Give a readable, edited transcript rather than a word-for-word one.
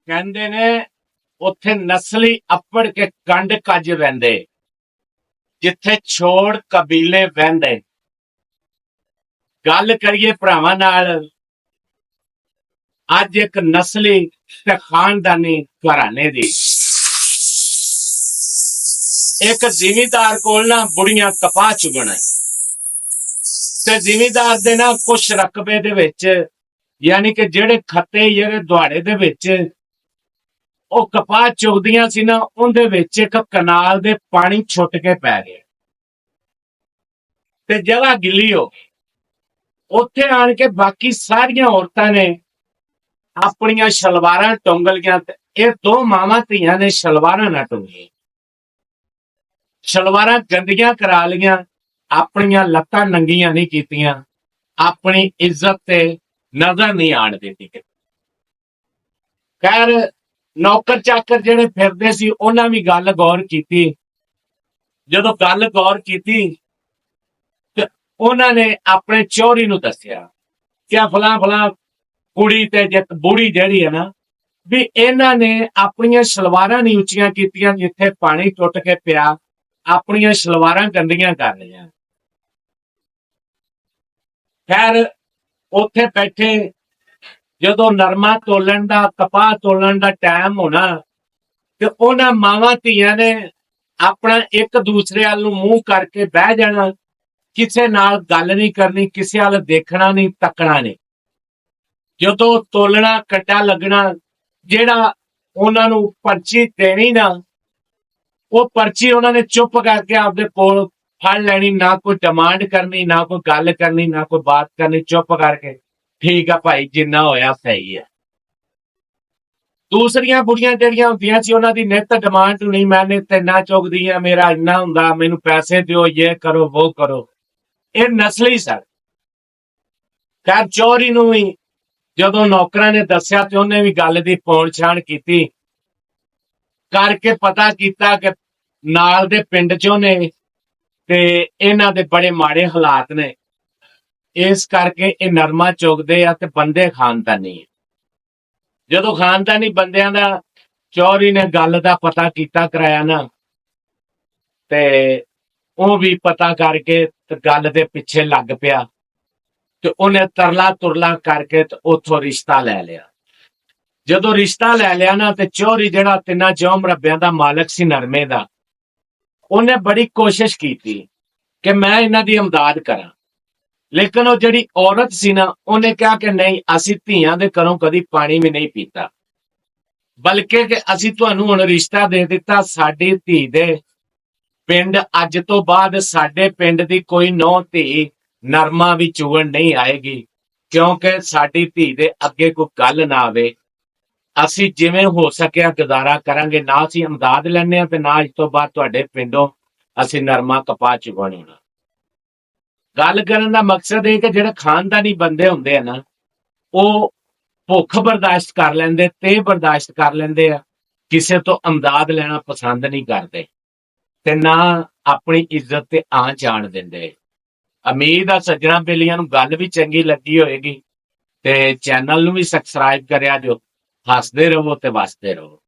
ਕਹਿੰਦੇ ਨੇ ਉੱਥੇ ਨਸਲੀ ਅੱਪੜ ਕੇ ਕੰਡ ਕੱਜ ਰਹਿੰਦੇ, ਜਿੱਥੇ ਛੋੜ ਕਬੀਲੇ ਵਹਿੰਦੇ। ਗੱਲ ਕਰੀਏ ਭਰਾਵਾਂ ਨਾਲ, ਅੱਜ ਇੱਕ ਨਸਲੀ ਤੇ ਖਾਨਦਾਨੀ ਘਰਾਣੇ ਦੀ। ਇੱਕ ਜ਼ਿਮੀਂਦਾਰ ਕੋਲ ਨਾ ਬੁੜੀਆਂ ਕਪਾਹ ਚੁਗਣ, ਤੇ ਜ਼ਿਮੀਂਦਾਰ ਦੇ ਨਾ ਕੁਛ ਰਕਬੇ ਦੇ ਵਿੱਚ, ਯਾਨੀ ਕਿ ਜਿਹੜੇ ਖੱਤੇ ਜਿਹੜੇ ਦੁਆੜੇ ਦੇ ਵਿੱਚ ਉਹ ਕਪਾਹ ਚੁਗਦੀਆਂ ਸੀ ਨਾ, ਉਹਦੇ ਵਿੱਚ ਇੱਕ ਕਨਾਲ ਦੇ ਪਾਣੀ ਛੁੱਟ ਕੇ ਪੈ ਗਿਆ ਤੇ ਜਗ੍ਹਾ ਗਿੱਲੀ ਹੋ ਗਈ। ਉੱਥੇ ਆਣ ਕੇ ਬਾਕੀ ਸਾਰੀਆਂ ਔਰਤਾਂ ਨੇ ਆਪਣੀਆਂ ਸ਼ਲਵਾਰਾਂ ਟੁੰਗ ਲਈਆਂ ਤੇ ਇਹ ਦੋ ਮਾਵਾਂ ਧੀਆਂ ਨੇ ਸ਼ਲਵਾਰਾਂ ਨਾ ਟੁੰਗੀਆਂ, ਸ਼ਲਵਾਰਾਂ ਗੰਦੀਆਂ ਕਰਾ ਲਈਆਂ, ਆਪਣੀਆਂ ਲੱਤਾਂ ਨੰਗੀਆਂ ਨਹੀਂ ਕੀਤੀਆਂ, ਆਪਣੀ ਇੱਜ਼ਤ ਤੇ ਨਜ਼ਰ ਨਹੀਂ ਆਣ ਦਿੱਤੀ। ਖੈਰ ਨੌਕਰ ਚਾਕਰ ਜਿਹੜੇ ਫਿਰਦੇ ਸੀ ਉਹਨਾਂ ਵੀ ਗੱਲ ਗੌਰ ਕੀਤੀ। ਜਦੋਂ ਗੱਲ ਗੌਰ ਕੀਤੀ ਤੇ ਉਹਨਾਂ ਨੇ ਆਪਣੇ ਚੌਰੀ ਨੂੰ ਦੱਸਿਆ ਕਿ ਫਲਾਂ ਫਲਾਂ ਕੁੜੀ ਤੇ ਬੁੜੀ ਜਿਹੜੀ ਹੈ ਨਾ, ਵੀ ਇਹਨਾਂ ਨੇ ਆਪਣੀਆਂ ਸ਼ਲਵਾਰਾਂ ਨਹੀਂ ਉੱਚੀਆਂ ਕੀਤੀਆਂ, ਜਿੱਥੇ ਪਾਣੀ ਟੁੱਟ ਕੇ ਪਿਆ ਆਪਣੀਆਂ ਸ਼ਲਵਾਰਾਂ ਗੰਦੀਆਂ ਕਰ ਲਈਆਂ। ਖੈਰ ਉੱਥੇ ਬੈਠੇ ਜਦੋਂ ਨਰਮਾ ਤੋਲਣ ਦਾ, ਕਪਾਹ ਤੋਲਣ ਦਾ ਟਾਈਮ ਹੋਣਾ, ਤੇ ਉਹਨਾਂ ਮਾਵਾਂ ਧੀਆਂ ਨੇ ਆਪਣਾ ਇੱਕ ਦੂਸਰੇ ਵੱਲ ਨੂੰ ਮੂੰਹ ਕਰਕੇ ਬਹਿ ਜਾਣਾ, ਕਿਸੇ ਨਾਲ ਗੱਲ ਨਹੀਂ ਕਰਨੀ, ਕਿਸੇ ਵੱਲ ਦੇਖਣਾ ਨਹੀਂ, ਤੱਕਣਾ ਨਹੀਂ। ਜਦੋਂ ਤੋਲਣਾ ਕੱਟਾ ਲੱਗਣਾ, ਜਿਹੜਾ ਉਹਨਾਂ ਨੂੰ ਪਰਚੀ ਦੇਣੀ ਨਾ, ਉਹ ਪਰਚੀ ਉਹਨਾਂ ਨੇ ਚੁੱਪ ਕਰਕੇ ਆਪਦੇ ਕੋਲ ਫੜ ਲੈਣੀ, ਨਾ ਕੋਈ ਡਿਮਾਂਡ ਕਰਨੀ, ਨਾ ਕੋਈ ਗੱਲ ਕਰਨੀ, ਨਾ ਕੋਈ ਬਾਤ ਕਰਨੀ, ਚੁੱਪ ਕਰਕੇ ਠੀਕ ਆ ਭਾਈ ਜਿੰਨਾ ਹੋਇਆ ਸਹੀ ਹੈ। ਦੂਸਰੀਆਂ ਬੁੜੀਆਂ ਜਿਹੜੀਆਂ ਹੁੰਦੀਆਂ ਸੀ ਉਹਨਾਂ ਦੀ ਨਿੱਤ ਡਿਮਾਂਡ ਨਹੀਂ, ਮੈਂ ਨਿੱਤ ਇੰਨਾ ਚੁੱਕਦੀ ਆ, ਮੇਰਾ ਇੰਨਾ ਹੁੰਦਾ, ਮੈਨੂੰ ਪੈਸੇ ਦਿਓ, ਇਹ ਕਰੋ ਉਹ ਕਰੋ। ਇਹ ਨਸਲੀ ਸਰ। ਖੈਰ ਚੌਰੀ ਨੂੰ ਵੀ ਜਦੋਂ ਨੌਕਰਾਂ ਨੇ ਦੱਸਿਆ ਤੇ ਉਹਨੇ ਵੀ ਗੱਲ ਦੀ ਪੌਣ ਛਾਣ ਕੀਤੀ, ਕਰਕੇ ਪਤਾ ਕੀਤਾ ਕਿ ਨਾਲ ਦੇ ਪਿੰਡ ਚੋਂ ਨੇ ਤੇ ਇਹਨਾਂ ਦੇ ਬੜੇ ਮਾੜੇ ਹਾਲਾਤ ਨੇ, ਇਸ ਕਰਕੇ ਇਹ ਨਰਮਾ ਚੁਗਦੇ ਆ ਤੇ ਬੰਦੇ ਖਾਨਦਾਨੀ। ਜਦੋਂ ਖਾਨਦਾਨੀ ਬੰਦਿਆਂ ਦਾ ਚੌਰੀ ਨੇ ਗੱਲ ਦਾ ਪਤਾ ਕੀਤਾ ਕਰਾਇਆ ਨਾ, ਤੇ ਉਹ ਵੀ ਪਤਾ ਕਰਕੇ ਤੇ ਗੱਲ ਦੇ ਪਿੱਛੇ ਲੱਗ ਪਿਆ, ਤੇ ਉਹਨੇ ਤਰਲਾ ਤੁਰਲਾ ਕਰਕੇ ਤੇ ਉੱਥੋਂ ਰਿਸ਼ਤਾ ਲੈ ਲਿਆ। ਜਦੋਂ ਰਿਸ਼ਤਾ ਲੈ ਲਿਆ ਨਾ, ਤੇ ਚੌਰੀ ਜਿਹੜਾ ਤਿੰਨਾਂ ਚੌਂ ਮਰੱਬਿਆਂ ਦਾ ਮਾਲਕ ਸੀ ਨਰਮੇ ਦਾ, ਉਹਨੇ ਬੜੀ ਕੋਸ਼ਿਸ਼ ਕੀਤੀ ਕਿ ਮੈਂ ਇਹਨਾਂ ਦੀ ਇਮਦਾਦ ਕਰਾਂ, ਲੇਕਿਨ ਉਹ ਜਿਹੜੀ ਔਰਤ ਸੀ ਨਾ, ਉਹਨੇ ਕਿਹਾ ਕਿ ਨਹੀਂ, ਅਸੀਂ ਧੀਆਂ ਦੇ ਘਰੋਂ ਕਦੀ ਪਾਣੀ ਵੀ ਨਹੀਂ ਪੀਤਾ, ਬਲਕਿ ਕਿ ਅਸੀਂ ਤੁਹਾਨੂੰ ਹੁਣ ਰਿਸ਼ਤਾ ਦੇ ਦਿੱਤਾ, ਸਾਡੀ ਧੀ ਦੇ ਪਿੰਡ ਅੱਜ ਤੋਂ ਬਾਅਦ ਸਾਡੇ ਪਿੰਡ ਦੀ ਕੋਈ ਨੌਂ ਧੀ ਨਰਮਾ ਵੀ ਚੁਗਣ ਨਹੀਂ ਆਏਗੀ, ਕਿਉਂਕਿ ਸਾਡੀ ਧੀ ਦੇ ਅੱਗੇ ਕੋਈ ਗੱਲ ਨਾ ਆਵੇ। ਅਸੀਂ ਜਿਵੇਂ ਹੋ ਸਕਿਆ ਗੁਜ਼ਾਰਾ ਕਰਾਂਗੇ, ਨਾ ਅਸੀਂ ਇਮਦਾਦ ਲੈਣੇ ਆ ਤੇ ਨਾ ਅੱਜ ਤੋਂ ਬਾਅਦ ਤੁਹਾਡੇ ਪਿੰਡੋਂ ਅਸੀਂ ਨਰਮਾ ਕਪਾਹ ਚੁਗਾਉਣਾ। ਗੱਲ ਕਰਨ ਦਾ ਮਕਸਦ ਇਹ ਕਿ ਜਿਹੜੇ ਖਾਨਦਾਨੀ ਬੰਦੇ ਹੁੰਦੇ ਆ ਨਾ, ਉਹ ਭੁੱਖ ਬਰਦਾਸ਼ਤ ਕਰ ਲੈਂਦੇ, ਤੇ ਬਰਦਾਸ਼ਤ ਕਰ ਲੈਂਦੇ ਆ, ਕਿਸੇ ਤੋਂ ਇਮਦਾਦ ਲੈਣਾ ਪਸੰਦ ਨਹੀਂ ਕਰਦੇ, ਤੇ ਨਾ ਆਪਣੀ ਇੱਜ਼ਤ ਤੇ ਆਂ ਜਾਣ ਦਿੰਦੇ। ਉਮੀਦ ਆ ਸੱਜਣਾ ਬੇਲੀਆਂ ਨੂੰ ਗੱਲ ਵੀ ਚੰਗੀ ਲੱਗੀ ਹੋਏਗੀ, ਤੇ ਚੈਨਲ ਨੂੰ ਵੀ ਸਬਸਕ੍ਰਾਈਬ ਕਰਿਆ ਜੋ। ਹੱਸਦੇ ਰਹੋ ਤੇ ਵਸਦੇ ਰਹੋ।